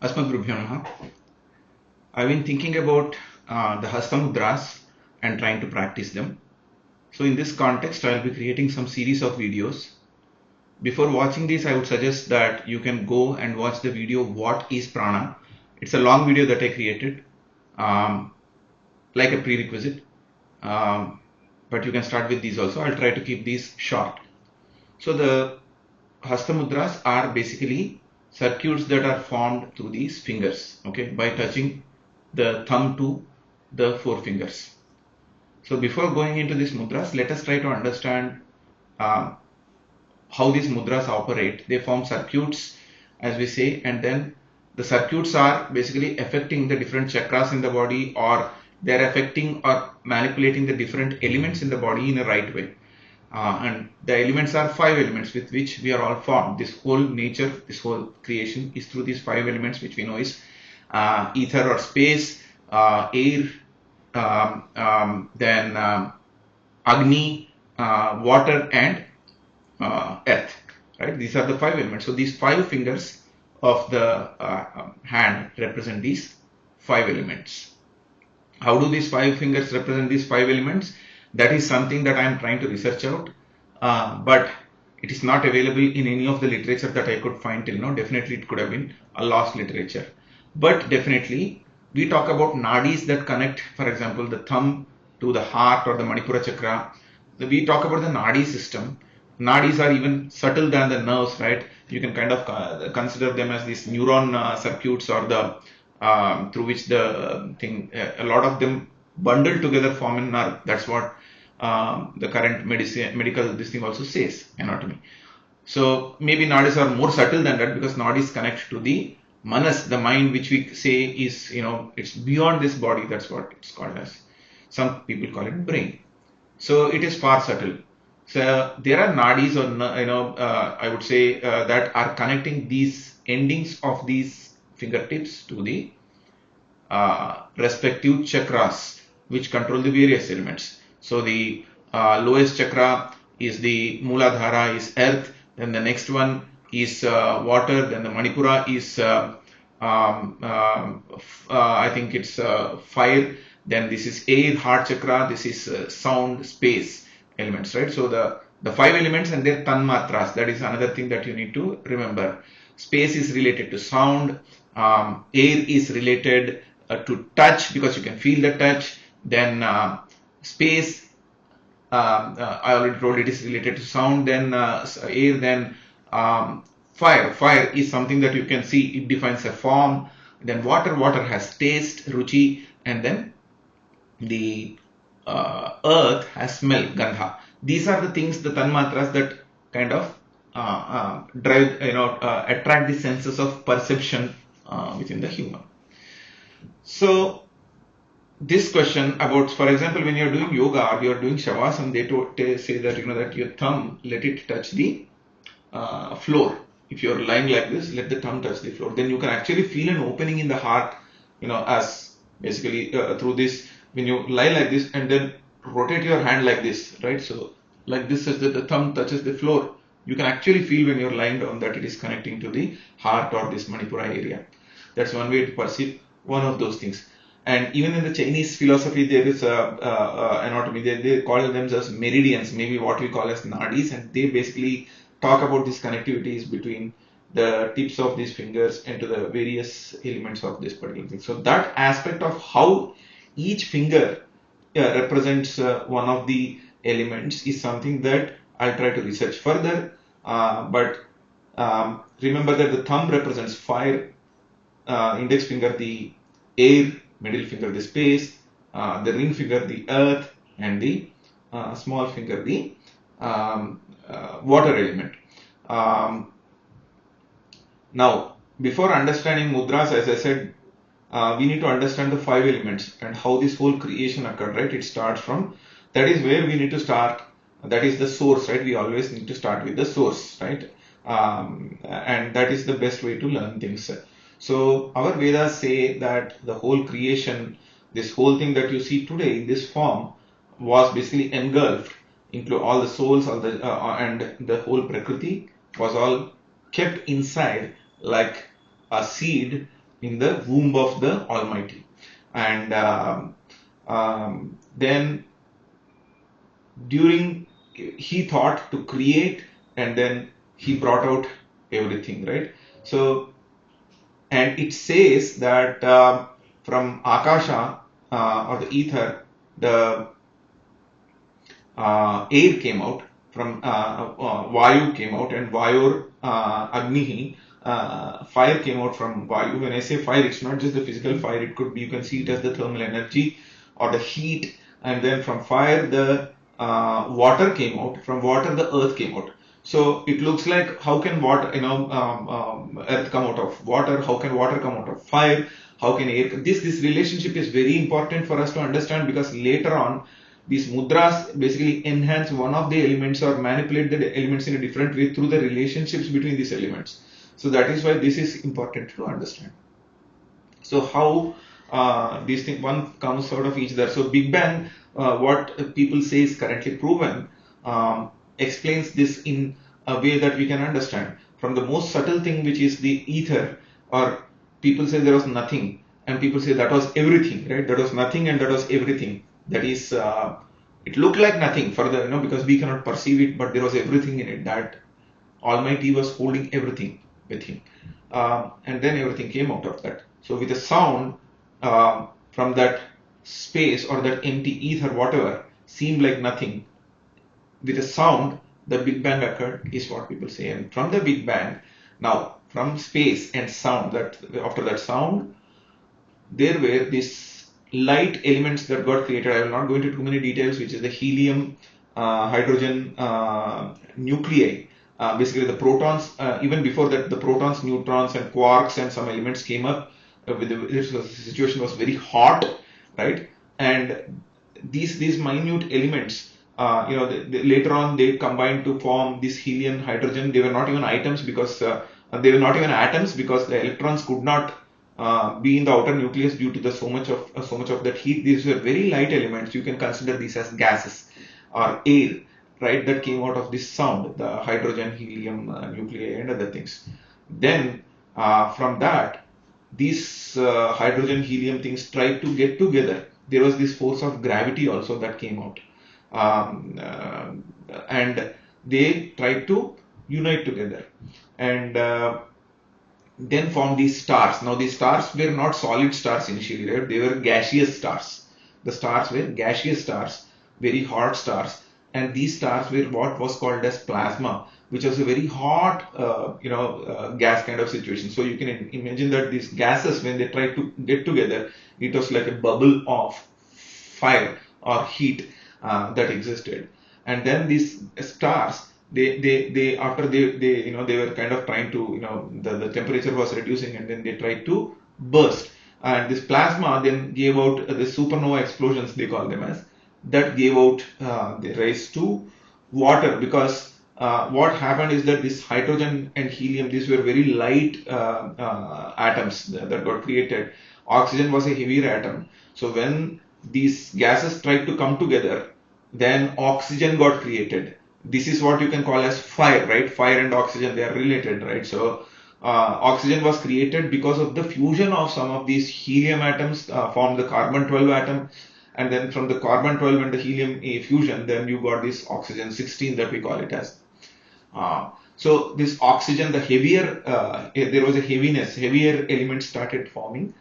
Asmadrubhyo Namaha. I've been thinking about the Hasta Mudras and trying to practice them. So in this context, I'll be creating some series of videos. Before watching this, I would suggest that you can go and watch the video What is Prana? It's a long video that I created, like a prerequisite. But you can start with these also. I'll try to keep these short. So the Hasta Mudras are basically circuits that are formed through these fingers, okay, by touching the thumb to the four fingers. So before going into these mudras, let us try to understand how these mudras operate. They form circuits, as we say, and then the circuits are basically affecting the different chakras in the body, or they're affecting or manipulating the different elements in the body in a right way. And the elements are 5 elements with which we are all formed. This whole nature, this whole creation is through these 5 elements, which we know is ether or space, air, then Agni, water, and earth. Right? These are the 5 elements. So these 5 fingers of the hand represent these 5 elements. How do these 5 fingers represent these 5 elements? That is something that I am trying to research out, but it is not available in any of the literature that I could find till now. Definitely it could have been a lost literature, but definitely we talk about nadis that connect, for example, the thumb to the heart or the Manipura chakra. We talk about the nadi system. Nadis are even subtle than the nerves, right? You can kind of consider them as these neuron circuits, or the through which the thing, a lot of them bundled together form a nerve. That's what the current medical this thing also says, anatomy. So maybe nadis are more subtle than that, because nadis connect to the manas, the mind, which we say is, it's beyond this body. That's what it's called as. Some people call it brain. So it is far subtle. So there are nadis, or I would say that are connecting these endings of these fingertips to the respective chakras, which control the various elements. So the lowest chakra is the Mooladhara, is earth. Then the next one is water. Then the Manipura is I think it's fire. Then this is air, heart chakra. This is sound, space elements, right? So the 5 elements and their tanmatras, that is another thing that you need to remember. Space is related to sound. Air is related to touch, because you can feel the touch. Then space, I already told it is related to sound. Then air, then fire. Fire is something that you can see, it defines a form. Then water has taste, ruchi, and then the earth has smell, gandha. These are the things, the tanmatras, that kind of drive, attract the senses of perception within the human. So this question about, for example, when you're doing yoga or you're doing shavasana, they say that that your thumb, let it touch the floor. If you're lying like this, let the thumb touch the floor. Then you can actually feel an opening in the heart, as basically through this. When you lie like this and then rotate your hand like this, right? So like this, is that the thumb touches the floor. You can actually feel when you're lying down that it is connecting to the heart or this Manipura area. That's one way to perceive one of those things. And even in the Chinese philosophy, there is anatomy. They call them as meridians, maybe what we call as nadis, and they basically talk about these connectivities between the tips of these fingers and to the various elements of this particular thing. So that aspect of how each finger represents one of the elements is something that I'll try to research further. But remember that the thumb represents fire, index finger the air, middle finger the space, the ring finger the earth, and the small finger the water element. Now, before understanding mudras, as I said, we need to understand the 5 elements and how this whole creation occurred, right? It starts from, that is where we need to start. That is the source, right? We always need to start with the source, right? And that is the best way to learn things. So our Vedas say that the whole creation, this whole thing that you see today in this form, was basically engulfed into all the souls, all the and the whole Prakriti was all kept inside like a seed in the womb of the Almighty. And then during, he thought to create, and then he brought out everything, right? So, and it says that from Akasha or the ether, the air came out, from Vayu came out, and Vayur Agnihi, fire came out from Vayu. When I say fire, it's not just the physical fire, it could be, you can see it as the thermal energy or the heat, and then from fire the water came out, from water the earth came out. So it looks like, how can water, earth come out of water? How can water come out of fire? How can air? This relationship is very important for us to understand, because later on these mudras basically enhance one of the elements or manipulate the elements in a different way through the relationships between these elements. So that is why this is important to understand. So how these things, one comes out of each other. So Big Bang, what people say is currently proven, explains this in a way that we can understand. From the most subtle thing, which is the ether, or people say there was nothing, and people say that was everything, right? That was nothing and that was everything. That is, it looked like nothing for the, because we cannot perceive it, but there was everything in it. That Almighty was holding everything with him, and then everything came out of that. So with a sound, from that space or that empty ether, whatever seemed like nothing, with a sound, the Big Bang occurred, is what people say. And from the Big Bang, now from space and sound, that after that sound, there were these light elements that got created. I will not go into too many details, which is the helium, hydrogen nuclei. Basically the protons, even before that, the protons, neutrons and quarks and some elements came up. The situation was very hot, right? And these minute elements, later on they combined to form this helium, hydrogen. They were not even items, because they were not even atoms, because the electrons could not be in the outer nucleus due to the so much of that heat. These were very light elements. You can consider these as gases or air, right? That came out of this sound, the hydrogen, helium, nuclei, and other things. Then from that, these hydrogen, helium things tried to get together. There was this force of gravity also that came out, and they tried to unite together, and then form these stars. Now these stars were not solid stars initially, right? They were gaseous stars. The stars were gaseous stars, very hot stars, and these stars were what was called as plasma, which was a very hot, gas kind of situation. So you can imagine that these gases, when they tried to get together, it was like a bubble of fire or heat that existed. And then these stars, they after they were kind of trying to, the temperature was reducing, and then they tried to burst. And this plasma then gave out the supernova explosions, they call them as, that gave out the rise to water, because what happened is that this hydrogen and helium, these were very light atoms that got created. Oxygen was a heavier atom. So when these gases tried to come together, then oxygen got created. This is what you can call as fire, right? Fire and oxygen, they are related, right? So oxygen was created because of the fusion of some of these helium atoms, formed the carbon-12 atom. And then from the carbon-12 and the helium fusion, then you got this oxygen-16 that we call it as. So this oxygen, the heavier, there was a heaviness, heavier elements started forming,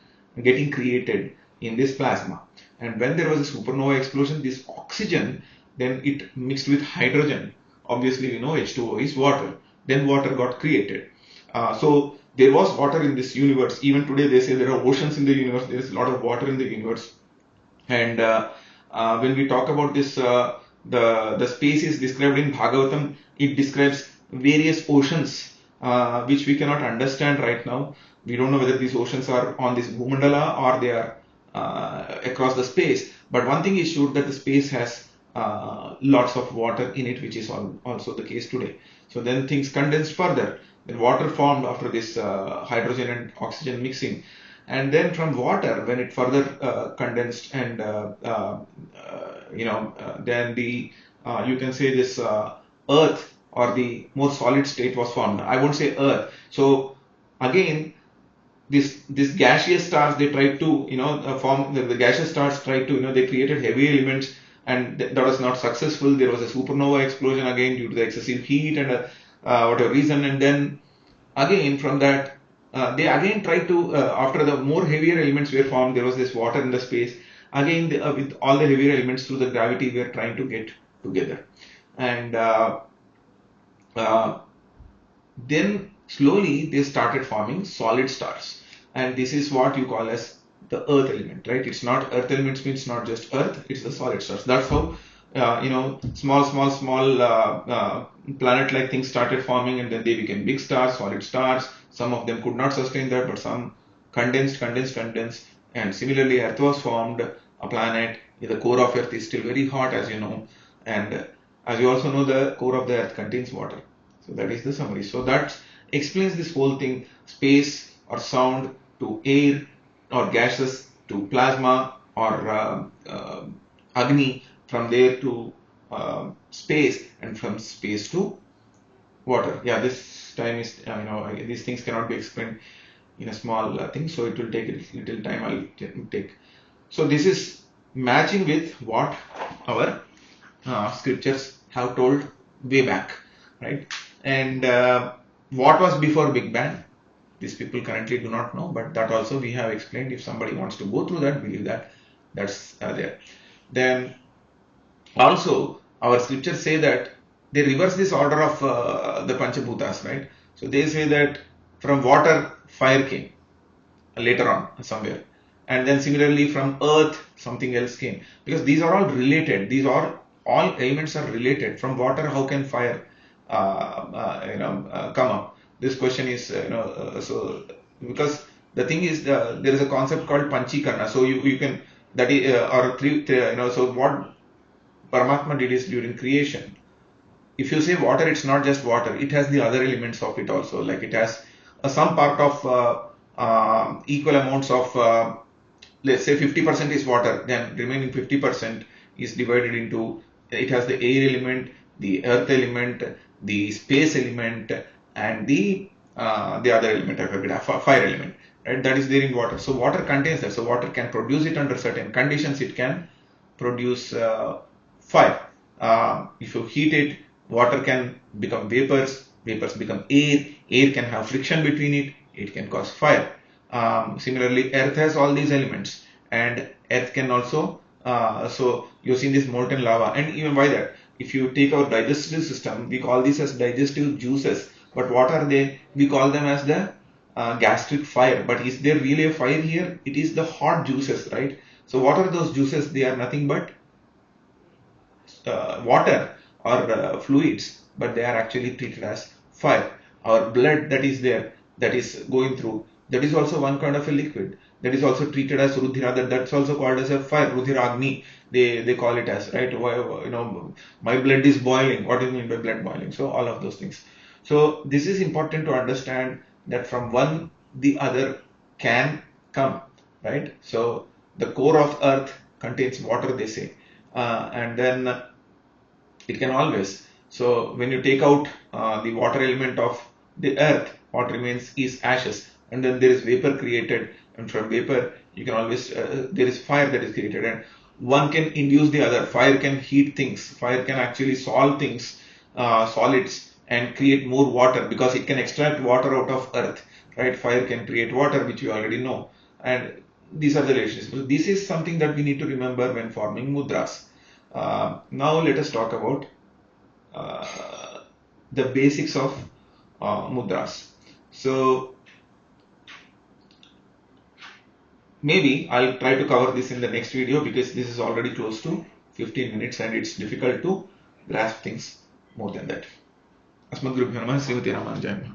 getting created in this plasma. And when there was a supernova explosion, this oxygen, then it mixed with hydrogen. Obviously, we know H2O is water. Then water got created. So there was water in this universe. Even today, they say there are oceans in the universe. There is a lot of water in the universe. And when we talk about this, the space is described in Bhagavatam. It describes various oceans, which we cannot understand right now. We don't know whether these oceans are on this Bhumandala or they are across the space. But one thing is sure, that the space has lots of water in it, which is also the case today. So then things condensed further. Then water formed after this hydrogen and oxygen mixing. And then from water, when it further condensed, and then you can say this earth, or the more solid state, was formed. I won't say earth. So again, this gaseous stars, they tried to form the gaseous stars, tried to they created heavy elements, and that was not successful. There was a supernova explosion again due to the excessive heat and whatever reason, and then again from that they again tried to after the more heavier elements were formed, there was this water in the space. Again with all the heavier elements through the gravity, we are trying to get together, and then slowly they started forming solid stars, and this is what you call as the earth element, right? It's not earth elements means not just earth, it's the solid stars. That's how small planet like things started forming, and then they became big stars, solid stars. Some of them could not sustain that, but some condensed, and similarly earth was formed, a planet. The core of earth is still very hot, as you know, and as you also know, the core of the earth contains water. So that is the summary. So that explains this whole thing: space or sound to air, or gases to plasma, or Agni, from there to space, and from space to water. Yeah, this time is these things cannot be explained in a small thing, so it will take a little time. I'll take. So this is matching with what our scriptures have told way back, right? And what was before Big Bang? These people currently do not know, but that also we have explained. If somebody wants to go through that, believe that that's there. Then also our scriptures say that they reverse this order of the Panchabhutas, right? So they say that from water, fire came later on somewhere, and then similarly from earth, something else came, because these are all related. These are all elements are related. From water, how can fire come up? This question is so, because the thing is there is a concept called Panchikarna. So you can, that is or three so what Paramatma did is, during creation, if you say water, it's not just water, it has the other elements of it also. Like it has some part of equal amounts of let's say 50% is water, then remaining 50% is divided into, it has the air element, the earth element, the space element, and the other element, I forget, fire element, right? That is there in water. So water contains that. So water can produce it under certain conditions. It can produce fire. If you heat it, water can become vapors, vapors become air, air can have friction between it, it can cause fire. Similarly, earth has all these elements, and earth can also so you've seen this molten lava. And even by that, if you take our digestive system, we call these as digestive juices, but what are they? We call them as the gastric fire. But is there really a fire here? It is the hot juices, right? So what are those juices? They are nothing but water or fluids, but they are actually treated as fire. Our blood that is there, that is going through, that is also one kind of a liquid. That is also treated as Rudhira. That's also called as a fire. Rudhiragni, they call it as, right? My blood is boiling. What do you mean by blood boiling? So all of those things. So this is important to understand, that from one the other can come, right? So the core of earth contains water, they say, and then it can always. So when you take out the water element of the earth, what remains is ashes, and then there is vapor created, and from vapor you can always there is fire that is created, and one can induce the other. Fire can heat things, fire can actually solve things, solids, and create more water, because it can extract water out of earth, right? Fire can create water, which you already know, and these are the relationships. So this is something that we need to remember when forming mudras. Now let us talk about the basics of mudras. So maybe I'll try to cover this in the next video, because this is already close to 15 minutes and it's difficult to grasp things more than that. Asmad Gurubhyo Namah, Srimati Ramanujaaya.